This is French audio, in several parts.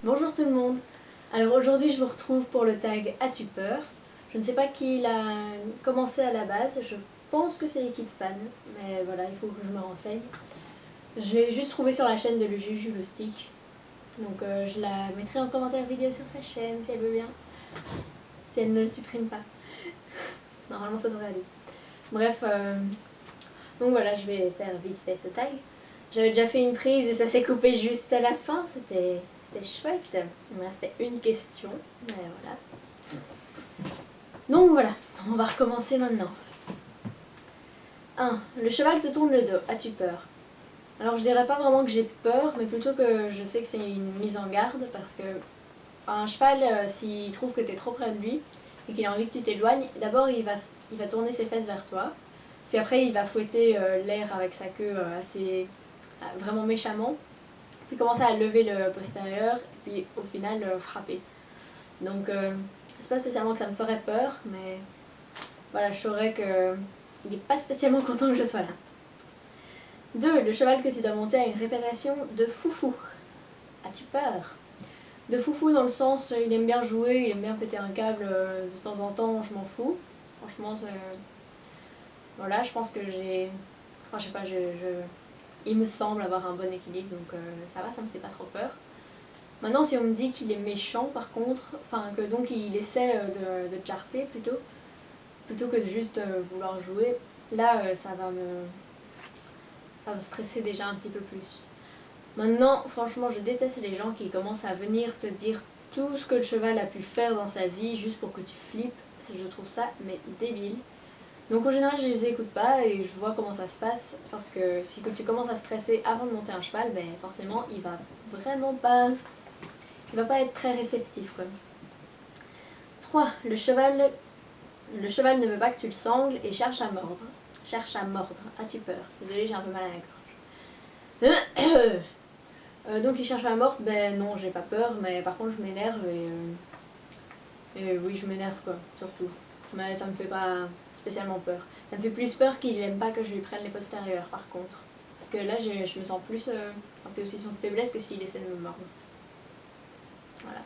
Bonjour tout le monde. Alors aujourd'hui je vous retrouve pour le tag As-tu peur? Je ne sais pas qui l'a commencé à la base, je pense que c'est Liquid Fan, mais voilà, il faut que je me renseigne. Je l'ai juste trouvé sur la chaîne de le Juju le Stick, donc je la mettrai en commentaire vidéo sur sa chaîne si elle veut bien, si elle ne le supprime pas. Normalement ça devrait aller. Bref, donc voilà, je vais faire vite fait ce tag. J'avais déjà fait une prise et ça s'est coupé juste à la fin, c'était chouette. Il me restait une question, mais voilà. Donc voilà, on va recommencer maintenant. 1. Le cheval te tourne le dos, as-tu peur? Alors je dirais pas vraiment que j'ai peur, mais plutôt que je sais que c'est une mise en garde, parce que un cheval, s'il trouve que tu es trop près de lui et qu'il a envie que tu t'éloignes, d'abord il va tourner ses fesses vers toi, puis après il va fouetter l'air avec sa queue assez vraiment méchamment, puis commencer à lever le postérieur, et puis au final frapper. Donc c'est pas spécialement que ça me ferait peur, mais voilà, je saurais qu'il n'est pas spécialement content que je sois là. 2. Le cheval que tu dois monter a une réputation de foufou. As-tu peur? De foufou dans le sens, il aime bien jouer, il aime bien péter un câble de temps en temps, je m'en fous. Franchement, voilà, je pense que j'ai... Enfin, je sais pas, il me semble avoir un bon équilibre, donc ça va, ça me fait pas trop peur. Maintenant, si on me dit qu'il est méchant, par contre, enfin, que donc il essaie de te jarter plutôt que de juste vouloir jouer, là, ça va me stresser déjà un petit peu plus. Maintenant, franchement, je déteste les gens qui commencent à venir te dire tout ce que le cheval a pu faire dans sa vie juste pour que tu flippes. Je trouve ça mais débile. Donc en général, je les écoute pas et je vois comment ça se passe, parce que si tu commences à stresser avant de monter un cheval, ben forcément, il va pas être très réceptif quoi. 3. Le cheval ne veut pas que tu le sangles et cherche à mordre. As-tu peur? Désolée, j'ai un peu mal à la gorge. Donc il cherche à mordre, ben non, j'ai pas peur, mais par contre je m'énerve et oui, je m'énerve quoi, surtout. Mais ça me fait pas spécialement peur. Ça me fait plus peur qu'il aime pas que je lui prenne les postérieurs par contre. Parce que là, je me sens plus en position de faiblesse que s'il essaie de me mordre. Voilà.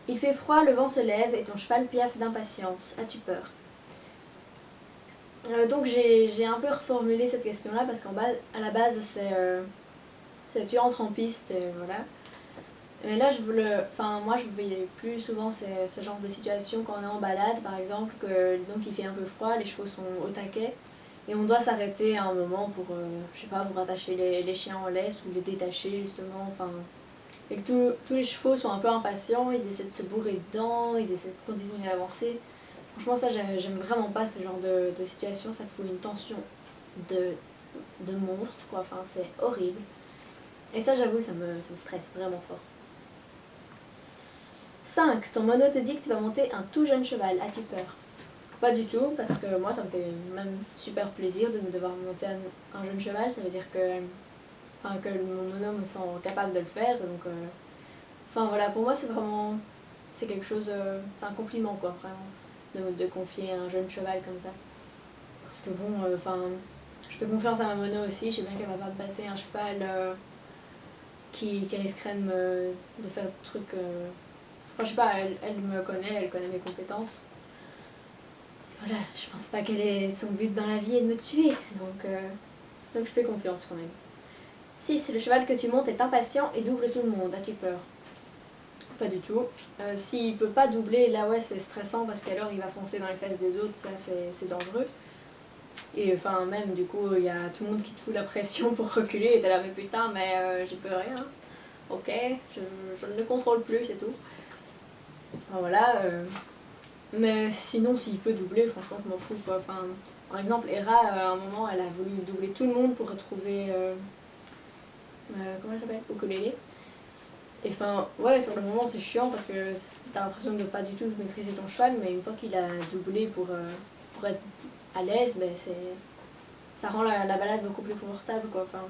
Il fait froid, le vent se lève et ton cheval piaffe d'impatience. As-tu peur? Donc j'ai un peu reformulé cette question-là parce à la base c'est tu entres en piste et voilà. Mais là moi je voyais plus souvent ce genre de situation quand on est en balade par exemple, que donc il fait un peu froid, les chevaux sont au taquet et on doit s'arrêter à un moment pour je sais pas, pour attacher les chiens en laisse ou les détacher justement, enfin, et que tous les chevaux sont un peu impatients, ils essaient de se bourrer dedans, ils essaient de continuer à avancer. Franchement, ça, j'aime vraiment pas ce genre de situation, ça fout une tension de monstre, quoi. Enfin, c'est horrible. Et ça, j'avoue, ça me stresse vraiment fort. 5. Ton mono te dit que tu vas monter un tout jeune cheval. As-tu peur? Pas du tout, parce que moi, ça me fait même super plaisir de me devoir monter un jeune cheval. Ça veut dire que mon mono me sent capable de le faire. Donc, enfin voilà, pour moi, c'est quelque chose, c'est un compliment, quoi, vraiment, de confier un jeune cheval comme ça. Parce que bon, je fais confiance à ma mono aussi, je sais bien qu'elle va pas me passer un cheval qui risquerait de faire des trucs... Enfin, je sais pas, elle me connaît, elle connaît mes compétences. Voilà, je pense pas son but dans la vie est de me tuer, donc je fais confiance quand même. 6. Le cheval que tu montes est impatient et double tout le monde. As-tu peur? Pas du tout. S'il peut pas doubler, là ouais, c'est stressant parce qu'alors il va foncer dans les fesses des autres, ça c'est dangereux. Et enfin, même du coup, il y a tout le monde qui te fout la pression pour reculer et t'es là, mais putain, mais j'y peux rien. Ok, je ne le contrôle plus, c'est tout. Enfin, voilà. Mais sinon, s'il peut doubler, franchement, je m'en fous quoi. Enfin, par exemple, Hera, à un moment, elle a voulu doubler tout le monde pour retrouver. Comment elle s'appelle? Ukulele. Et enfin, ouais, sur le moment, c'est chiant parce que t'as l'impression de pas du tout maîtriser ton cheval, mais une fois qu'il a doublé pour être à l'aise, ben ça rend la balade beaucoup plus confortable quoi. Enfin,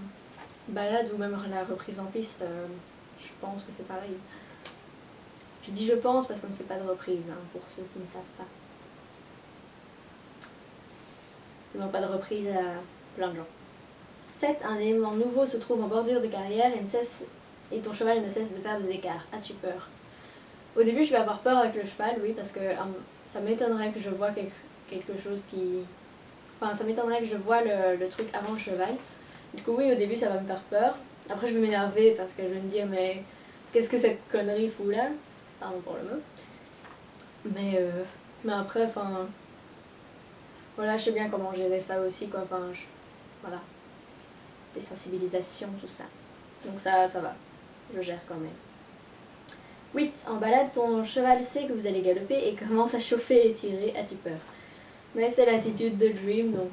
balade ou même la reprise en piste, je pense que c'est pareil. Je dis je pense parce qu'on ne fait pas de reprise, hein, pour ceux qui ne savent pas. Non, pas de reprise à plein de gens. 7. Un élément nouveau se trouve en bordure de carrière et ne cesse et ton cheval ne cesse de faire des écarts. As-tu peur? Au début, je vais avoir peur avec le cheval, oui, parce que ça m'étonnerait que je vois quelque chose qui... Enfin, ça m'étonnerait que je vois le truc avant le cheval. Du coup, oui, au début, ça va me faire peur. Après, je vais m'énerver parce que je vais me dire, mais qu'est-ce que cette connerie fout là? Pardon pour le mot. Mais après, enfin... Voilà, je sais bien comment gérer ça aussi, quoi. Enfin, voilà. Les sensibilisations, tout ça. Donc ça va. Je gère quand même. 8. En balade, ton cheval sait que vous allez galoper et commence à chauffer et tirer. As-tu peur? Mais c'est l'attitude de Dream, donc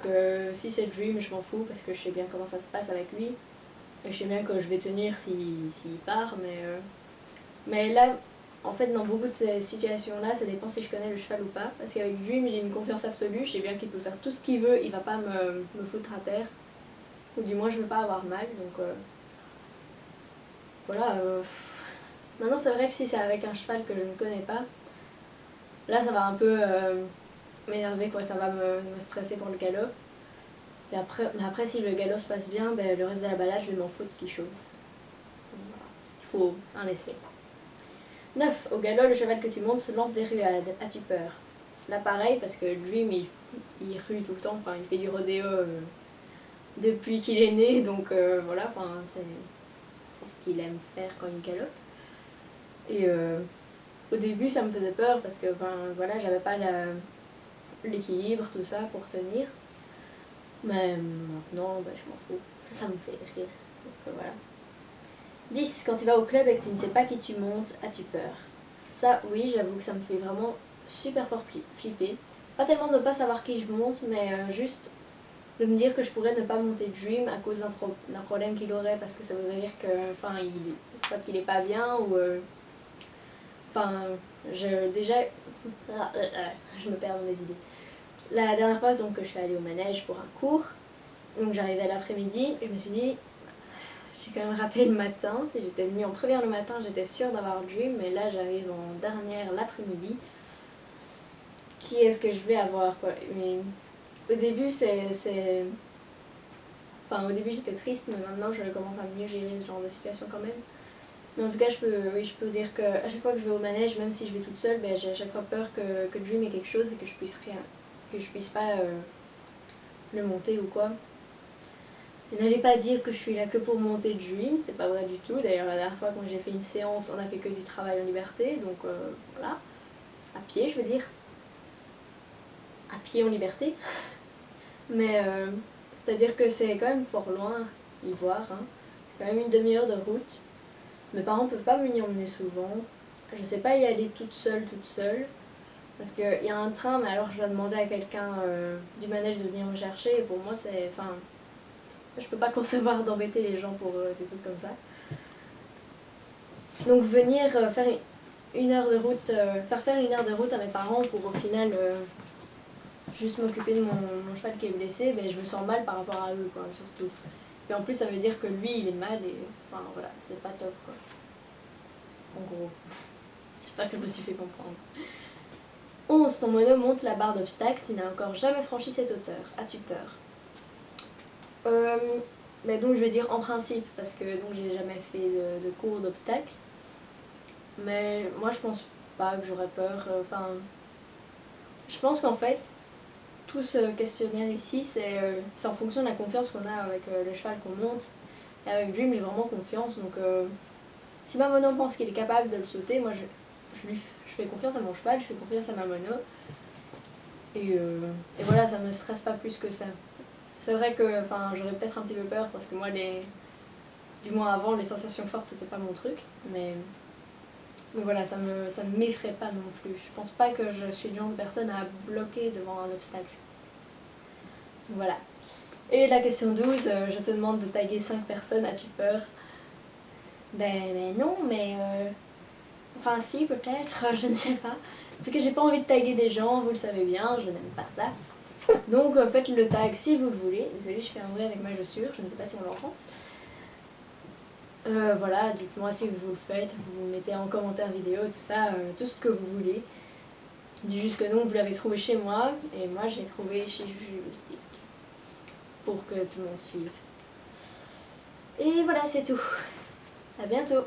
si c'est Dream, je m'en fous parce que je sais bien comment ça se passe avec lui. Et je sais bien que je vais tenir s'il part, mais là, en fait, dans beaucoup de ces situations-là, ça dépend si je connais le cheval ou pas. Parce qu'avec Dream, j'ai une confiance absolue, je sais bien qu'il peut faire tout ce qu'il veut, il va pas me foutre à terre. Ou du moins, je veux pas avoir mal, donc voilà. Maintenant, c'est vrai que si c'est avec un cheval que je ne connais pas, là, ça va un peu m'énerver, quoi. Ça va me stresser pour le galop. Et après, si le galop se passe bien, ben, le reste de la balade, je vais m'en foutre qu'il chauffe. Donc, voilà. Il faut un essai. 9. Au galop, le cheval que tu montes se lance des ruades. As-tu peur? Là, pareil, parce que Dream, il rue tout le temps. Enfin, il fait du rodéo depuis qu'il est né. Donc voilà, enfin, c'est ce qu'il aime faire quand il galope. Et au début, ça me faisait peur parce que voilà, j'avais pas l'équilibre, tout ça, pour tenir. Mais maintenant, bah, je m'en fous. Ça me fait rire. Donc voilà. 10. Quand tu vas au club et que tu ne sais pas qui tu montes, as-tu peur? Ça, oui, j'avoue que ça me fait vraiment super fort flipper. Pas tellement de ne pas savoir qui je monte, mais juste de me dire que je pourrais ne pas monter Dream à cause d'un problème qu'il aurait, parce que ça voudrait dire que, enfin, soit qu'il est pas bien ou... Enfin, déjà... je me perds dans mes idées. La dernière fois, donc, je suis allée au manège pour un cours. Donc j'arrivais l'après-midi et je me suis dit, j'ai quand même raté le matin. Si j'étais venue en première le matin, j'étais sûre d'avoir Dream, mais là j'arrive en dernière l'après-midi. Qui est-ce que je vais avoir, quoi? Mais au début, Enfin, au début j'étais triste, mais maintenant je commence à mieux gérer ce genre de situation quand même. Mais en tout cas, je peux dire qu'à chaque fois que je vais au manège, même si je vais toute seule, ben, j'ai à chaque fois peur que Dream ait quelque chose et que je puisse pas le monter ou quoi. Et n'allez pas dire que je suis là que pour monter Dream, c'est pas vrai du tout. D'ailleurs, la dernière fois quand j'ai fait une séance, on a fait que du travail en liberté, donc voilà. À pied, je veux dire. À pied en liberté. Mais c'est-à-dire que c'est quand même fort loin, Ivoire. Hein. C'est quand même une demi-heure de route. Mes parents peuvent pas venir emmener souvent. Je sais pas y aller toute seule. Parce qu'il y a un train, mais alors je dois demander à quelqu'un du manège de venir me chercher. Et pour moi, c'est... Enfin, je peux pas concevoir d'embêter les gens pour des trucs comme ça. Donc venir faire une heure de route, faire une heure de route à mes parents pour au final juste m'occuper de mon cheval qui est blessé, ben, je me sens mal par rapport à eux, quoi, surtout. Et en plus, ça veut dire que lui, il est mal et enfin voilà, c'est pas top, quoi. En gros. J'espère que je me suis fait comprendre. 11. Ton mono monte la barre d'obstacles, tu n'as encore jamais franchi cette hauteur. As-tu peur? Ben donc je vais dire en principe, parce que donc j'ai jamais fait de cours d'obstacles. Mais moi je pense pas que j'aurais peur. Enfin, je pense qu'en fait, tout ce questionnaire ici, c'est en fonction de la confiance qu'on a avec le cheval qu'on monte. Et avec Dream, j'ai vraiment confiance. Donc, si ma mono pense qu'il est capable de le sauter, moi je fais confiance à mon cheval, je fais confiance à ma mono. Et voilà, ça me stresse pas plus que ça. C'est vrai que j'aurais peut-être un petit peu peur parce que moi, du moins avant, les sensations fortes, c'était pas mon truc. Mais voilà, ça ne m'effraie pas non plus. Je pense pas que je suis le genre de personne à bloquer devant un obstacle. Voilà. Et la question 12, je te demande de taguer 5 personnes, as-tu peur? Ben non, mais... Enfin si, peut-être, je ne sais pas. Parce que j'ai pas envie de taguer des gens, vous le savez bien, je n'aime pas ça. Donc faites le tag si vous le voulez. Désolée, je fais un bruit avec ma chaussure, je ne sais pas si on l'entend. Voilà, dites-moi si vous le faites, vous mettez en commentaire vidéo, tout ça, tout ce que vous voulez. Dis juste que non, vous l'avez trouvé chez moi, et moi je l'ai trouvé chez Juju Stick. Pour que tout le monde suive. Et voilà, c'est tout. À bientôt.